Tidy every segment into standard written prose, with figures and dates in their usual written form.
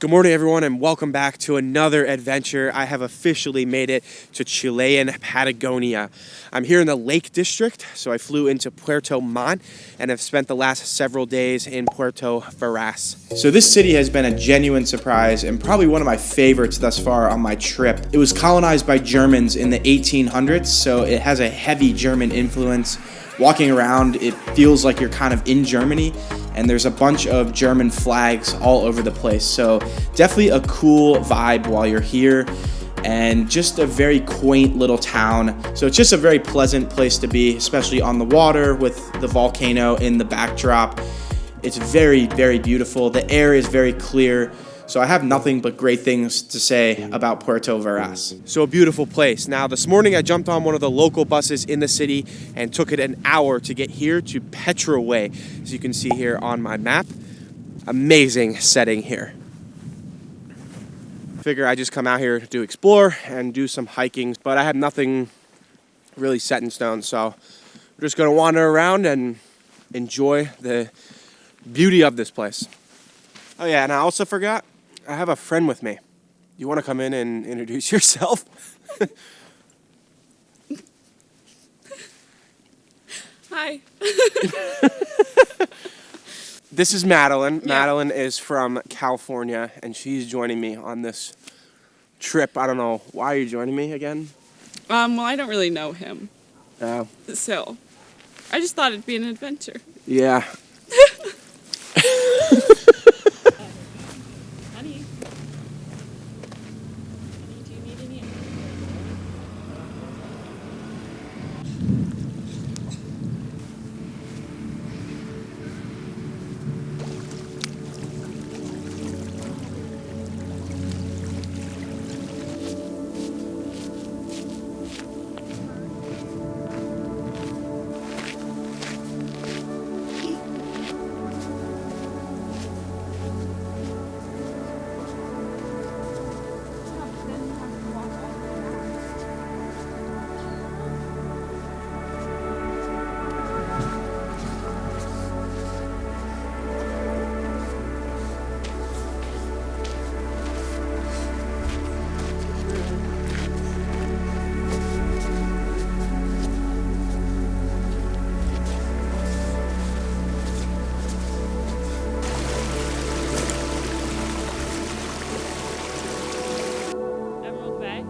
Good morning, everyone, and welcome back to another adventure. I have officially made it to Chilean Patagonia. I'm here in the Lake District, so I flew into Puerto Montt and have spent the last several days in Puerto Varas. So this city has been a genuine surprise and probably one of my favorites thus far on my trip. It was colonized by Germans in the 1800s, so it has a heavy German influence. Walking around, it feels like you're kind of in Germany, and there's a bunch of German flags all over the place. So definitely a cool vibe while you're here, and just a very quaint little town. So it's just a very pleasant place to be, especially on the water with the volcano in the backdrop. It's very, very beautiful. The air is very clear. So I have nothing but great things to say about Puerto Varas. So a beautiful place. Now, this morning I jumped on one of the local buses in the city and took it an hour to get here to Petrohué, as you can see here on my map. Amazing setting here. Figure I just come out here to explore and do some hiking, but I have nothing really set in stone. So we're just gonna wander around and enjoy the beauty of this place. Oh yeah, and I also forgot, I have a friend with me. You want to come in and introduce yourself? Hi. This is Madeline. Yeah. Madeline is from California, and she's joining me on this trip. I don't know, why are you joining me again? Well, I don't really know him, Oh. so I just thought it'd be an adventure. Yeah. Honey, do you need any? Emerald Bay?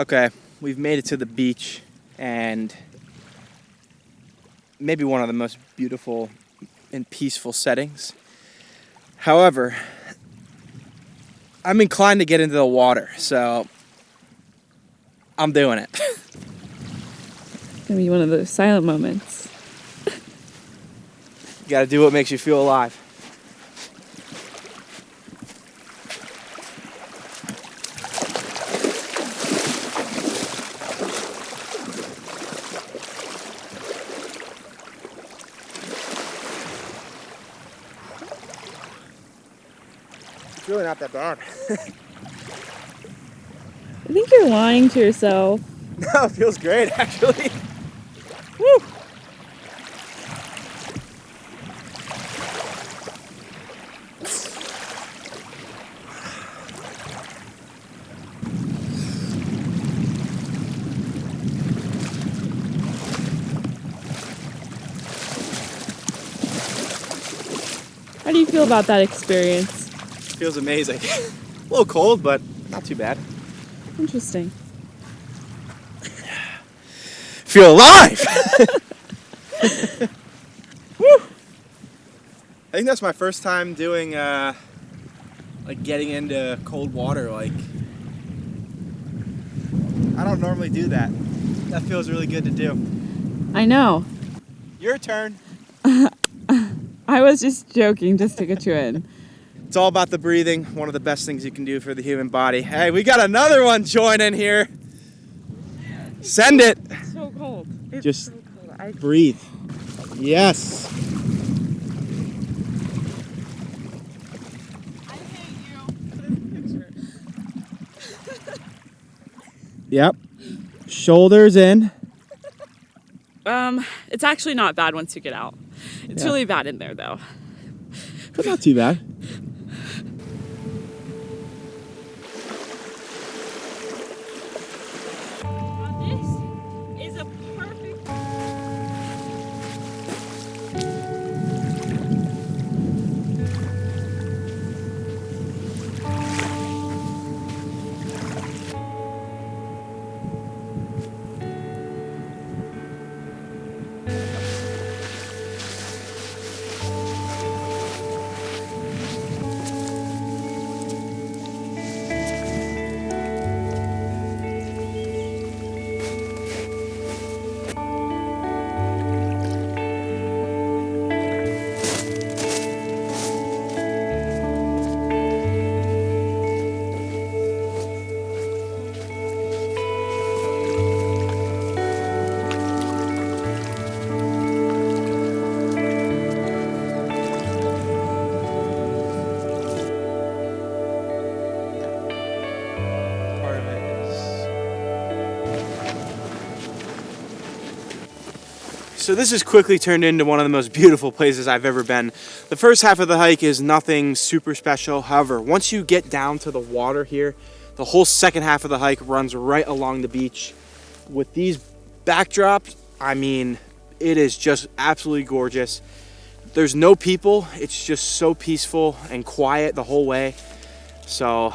Okay, we've made it to the beach, and maybe one of the most beautiful and peaceful settings. However, I'm inclined to get into the water, so I'm doing it. Gonna be one of those silent moments. You gotta do what makes you feel alive. It's really not that bad. I think you're lying to yourself. No, it feels great, actually. Woo! How do you feel about that experience? Feels amazing. A little cold, but not too bad. Interesting. Feel alive! Woo! I think that's my first time doing, like getting into cold water. Like, I don't normally do that. That feels really good to do. I know. Your turn. I was just joking just to get you in. It's all about the breathing. One of the best things you can do for the human body. Hey, we got another one joining here. Send it. It's so cold. It's Just so cold. breathe. Yes. I hate you. Yep. Shoulders in. It's actually not bad once you get out. It's Yeah. really bad in there though. But not too bad. This is a perfect. Part of it is. So this has quickly turned into one of the most beautiful places I've ever been. The first half of the hike is nothing super special. However, once you get down to the water here, the whole second half of the hike runs right along the beach. With these backdrops, I mean, it is just absolutely gorgeous. There's no people. It's just so peaceful and quiet the whole way. So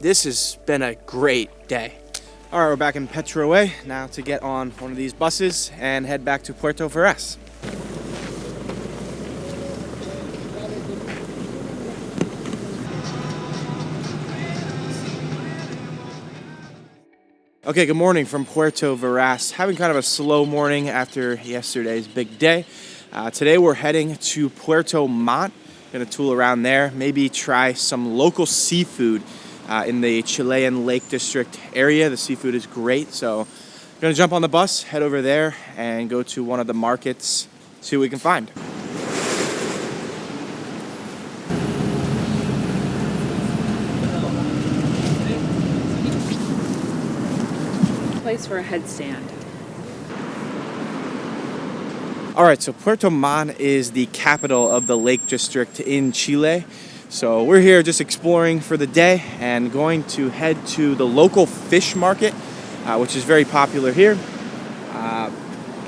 this has been a great day. All right, we're back in Petrohué now to get on one of these buses and head back to Puerto Varas. Okay, good morning from Puerto Varas. Having kind of a slow morning after yesterday's big day. Today we're heading to Puerto Montt. Gonna tool around there, maybe try some local seafood in the Chilean Lake District area. The seafood is great, so gonna jump on the bus, head over there, and go to one of the markets, see what we can find. Place for a headstand. All right, so Puerto Montt is the capital of the Lake District in Chile. So we're here just exploring for the day and going to head to the local fish market, which is very popular here.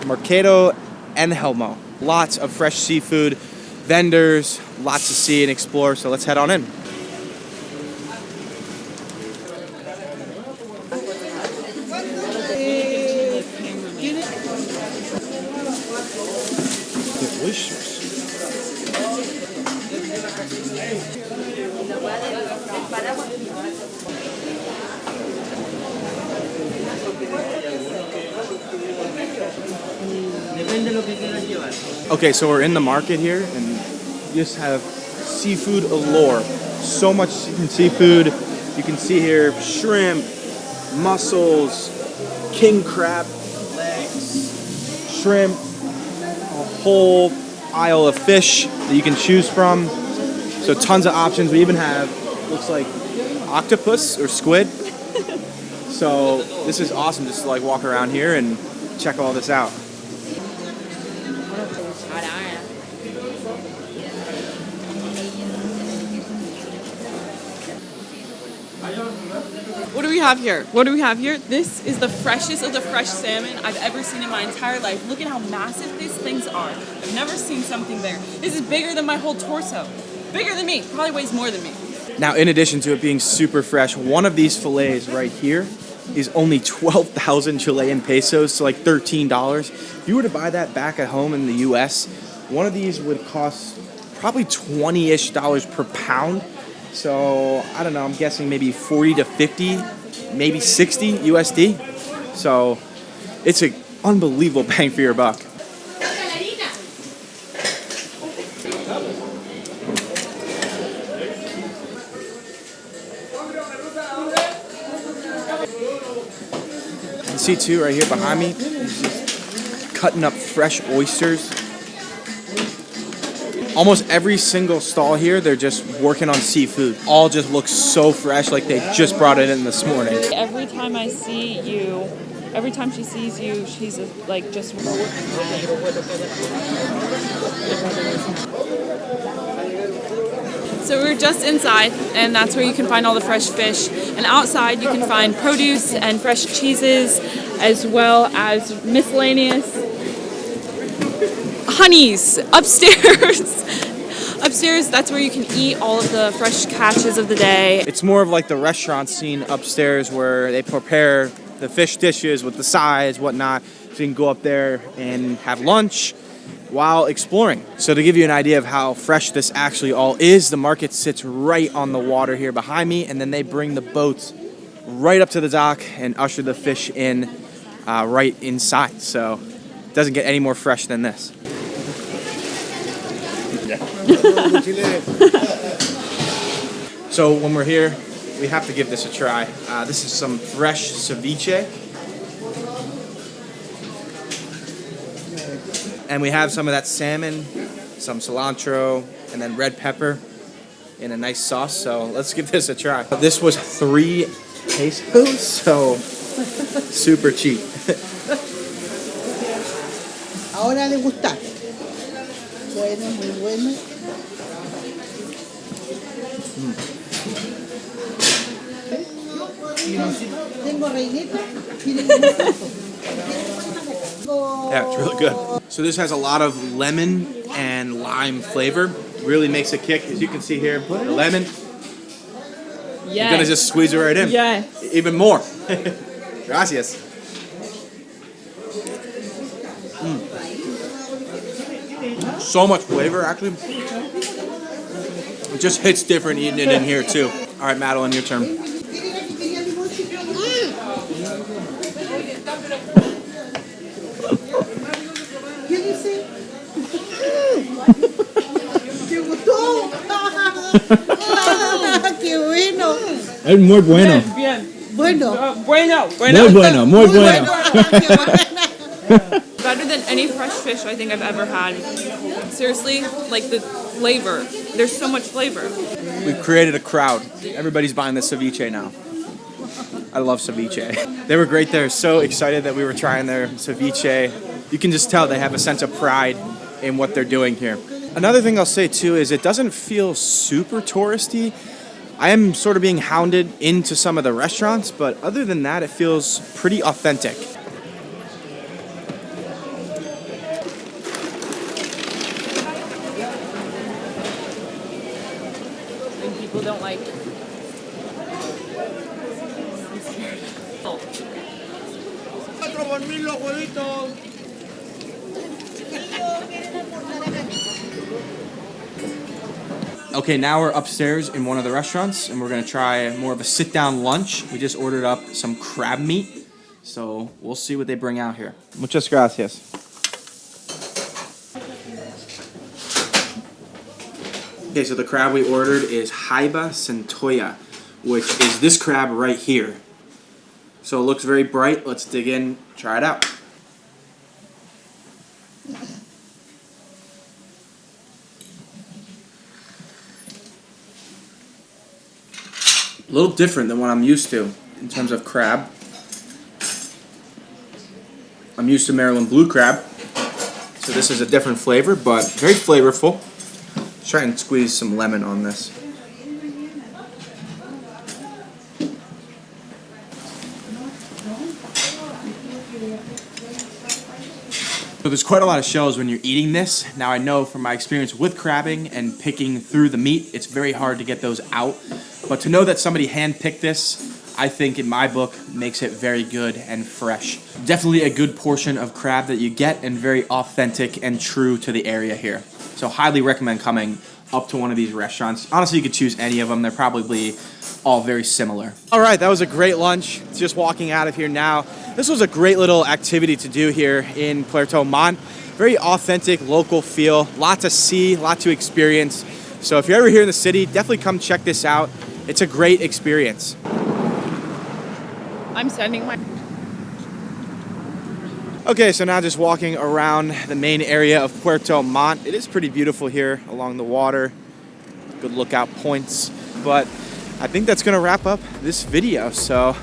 Mercado Angelmó. Lots of fresh seafood, vendors, lots to see and explore, so let's head on in. The oysters. Okay, so we're in the market here and you just have seafood allure. So much seafood. You can see here shrimp, mussels, king crab legs, shrimp, a whole aisle of fish that you can choose from. So tons of options. We even have, looks like octopus or squid. So this is awesome just to like walk around here and check all this out. What do we have here? What do we have here? This is the freshest of the fresh salmon I've ever seen in my entire life. Look at how massive these things are. I've never seen something bigger. This is bigger than my whole torso. Bigger than me. Probably weighs more than me. Now, in addition to it being super fresh, one of these fillets right here is only 12,000 Chilean pesos, so like $13. If you were to buy that back at home in the US, one of these would cost probably $20-ish per pound. So, I don't know, I'm guessing maybe 40 to 50, maybe 60 USD. So, it's an unbelievable bang for your buck. You can see too, right here behind me, he's just cutting up fresh oysters. Almost every single stall here, they're just working on seafood. All just looks so fresh, like they just brought it in this morning. Every time I see you, every time she sees you, she's like just. So we're just inside, and that's where you can find all the fresh fish. And outside, you can find produce and fresh cheeses, as well as miscellaneous honeys upstairs. Upstairs, that's where you can eat all of the fresh catches of the day. It's more of like the restaurant scene upstairs where they prepare the fish dishes with the sides, whatnot. So you can go up there and have lunch while exploring. So to give you an idea of how fresh this actually all is, the market sits right on the water here behind me, and then they bring the boats right up to the dock and usher the fish in right inside. So it doesn't get any more fresh than this. So when we're here, we have to give this a try. This is some fresh ceviche. And we have some of that salmon, some cilantro, and then red pepper in a nice sauce. So let's give this a try. This was 3 pesos, so super cheap. Ahora de gustar. Bueno, muy bueno. Tengo reineta. Yeah, it's really good. So this has a lot of lemon and lime flavor. Really makes a kick. As you can see here, the lemon. Yeah. You're gonna just squeeze it right in. Yeah. Even more. Gracias. So much flavor, actually. It just hits different eating it in here too. All right, Madeline, your turn. ¿Qué dice? ¿Te gustó? ¡Qué bueno! Es muy bueno. Bien. Bueno. Bueno. Muy bueno, muy bueno. Better than any fresh fish I think I've ever had. Seriously, like the flavor. There's so much flavor. We've created a crowd. Everybody's buying the ceviche now. I love ceviche. They were great. They're so excited that we were trying their ceviche. You can just tell they have a sense of pride in what they're doing here. Another thing I'll say too is it doesn't feel super touristy. I am sort of being hounded into some of the restaurants, but other than that, it feels pretty authentic. And people don't like. Okay, now we're upstairs in one of the restaurants, and we're gonna try more of a sit-down lunch. We just ordered up some crab meat, so we'll see what they bring out here. Muchas gracias. Okay, so the crab we ordered is Jaiba centolla, which is this crab right here. So it looks very bright. Let's dig in, try it out. A little different than what I'm used to in terms of crab. I'm used to Maryland blue crab, so this is a different flavor, but very flavorful. Let's try and squeeze some lemon on this. So there's quite a lot of shells when you're eating this. Now I know from my experience with crabbing and picking through the meat, it's very hard to get those out. But to know that somebody hand-picked this, I think in my book, makes it very good and fresh. Definitely a good portion of crab that you get and very authentic and true to the area here. So highly recommend coming up to one of these restaurants. Honestly, you could choose any of them. They're probably all very similar. All right, that was a great lunch. Just walking out of here now. This was a great little activity to do here in Puerto Montt. Very authentic, local feel. Lot to see, lot to experience. So if you're ever here in the city, definitely come check this out. It's a great experience. I'm sending my... Okay, so now just walking around the main area of Puerto Montt. It is pretty beautiful here along the water. Good lookout points. But I think that's gonna wrap up this video. So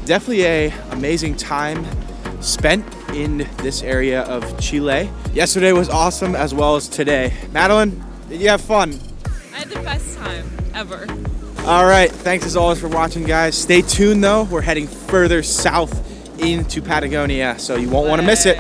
definitely a amazing time spent in this area of Chile. Yesterday was awesome as well as today. Madeline, did you have fun? I had the best time ever. All right, thanks as always for watching, guys. Stay tuned though, we're heading further south into Patagonia, so you won't want to miss it.